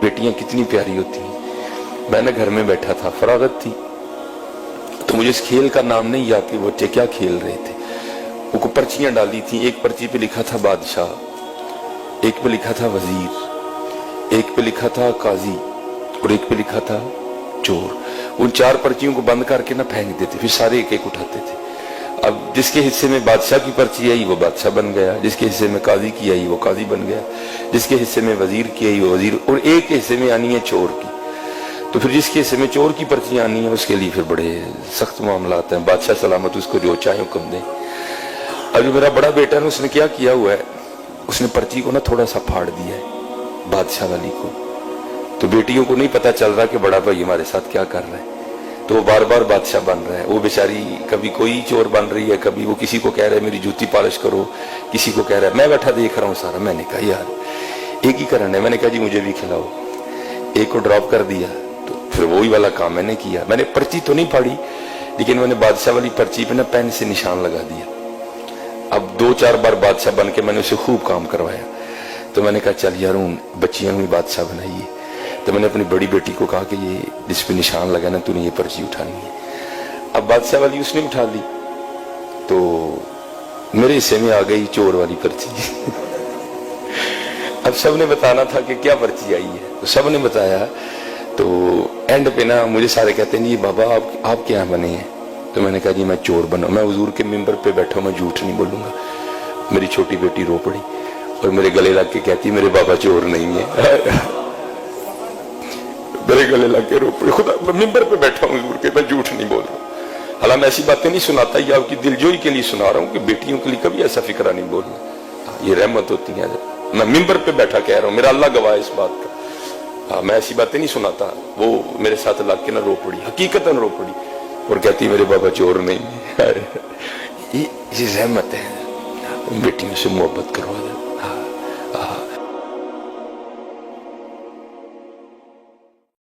بیٹیاں کتنی پیاری ہوتی ہیں. میں نے گھر میں بیٹھا تھا, فراغت تھی, تو مجھے اس کھیل کا نام نہیں یاد کہ بچے کیا کھیل رہے تھے. وہ پرچیاں ڈالی تھیں, ایک پرچی پہ لکھا تھا بادشاہ, ایک پہ لکھا تھا وزیر, ایک پہ لکھا تھا قاضی, اور ایک پہ لکھا تھا چور. ان 4 پرچیوں کو بند کر کے نہ پھینک دیتے, پھر سارے ایک ایک اٹھاتے تھے. اب جس کے حصے میں بادشاہ کی پرچی آئی وہ بادشاہ بن گیا, جس کے حصے میں قاضی کی آئی وہ قاضی بن گیا, جس کے حصے میں وزیر کی آئی وہ وزیر, اور ایک حصے میں آنی ہے چور کی. تو پھر جس کے حصے میں چور کی پرچی آنی ہے اس کے لیے پھر بڑے سخت معاملات ہیں. بادشاہ سلامت اس کو جو چاہے حکم دیں. اب جو میرا بڑا بیٹا ہے اس نے کیا کیا ہوا ہے, اس نے پرچی کو نا تھوڑا سا پھاڑ دیا ہے بادشاہ والی کو. تو بیٹیوں کو نہیں پتا چل رہا کہ بڑا بھائی ہمارے ساتھ کیا کر رہا ہے, تو وہ بار بار بادشاہ بن رہا ہے. وہ بیچاری کبھی کوئی چور بن رہی ہے, کبھی وہ کسی کو کہہ رہا ہے میری جوتی پالش کرو, کسی کو کہہ رہا ہے. میں بیٹھا دیکھ رہا ہوں سارا. میں نے کہا یار ایک ہی کرنا ہے. میں نے کہا جی مجھے بھی کھلاؤ. ایک کو ڈراپ کر دیا, تو پھر وہی والا کام میں نے کیا. میں نے پرچی تو نہیں پھاڑی, لیکن میں نے بادشاہ والی پرچی پہ نا پین سے نشان لگا دیا. اب 2-4 بار بادشاہ بن کے میں نے اسے خوب کام کروایا. تو میں نے کہا چل یار ہوں بچیاں بھی بادشاہ بنائیے. تو میں نے اپنی بڑی بیٹی کو کہا کہ یہ جس پہ نشان لگا نا تو نے یہ پرچی اٹھانی ہے. اب بادشاہ والی اس نے اٹھا لی, تو میرے حصے میں آ گئی چور والی پرچی. اب سب نے بتانا تھا کہ کیا پرچی آئی ہے, تو سب نے بتایا. تو اینڈ پہ نا مجھے سارے کہتے ہیں جی بابا آپ کیا بنے ہیں. تو میں نے کہا جی میں چور بنا. میں حضور کے ممبر پہ بیٹھا ہوں, میں جھوٹ نہیں بولوں گا. میری چھوٹی بیٹی رو پڑی اور میرے گلے لگ کے کہتی میرے بابا چور نہیں ہے. میرے گلے لگ کے رو پڑی. خدا ممبر پہ بیٹھا ہوں حضور کے, میں جھوٹ نہیں بول رہا. حالانکہ میں ایسی باتیں نہیں سناتا, یہ آپ کی دلجوئی کے لیے سنا رہا ہوں کہ بیٹیوں کے لیے کبھی ایسا فکرہ نہیں بولنا. یہ رحمت ہوتی ہے. میں ممبر پہ بیٹھا کہہ رہا ہوں, میرا اللہ گواہ اس بات کا. میں ایسی باتیں نہیں سناتا. وہ میرے ساتھ لگ کے نہ رو پڑی, حقیقتاً رو پڑی, اور کہتی میرے بابا چور نہیں ہے. یہ رحمت ہے. بیٹیوں سے محبت کروا دے.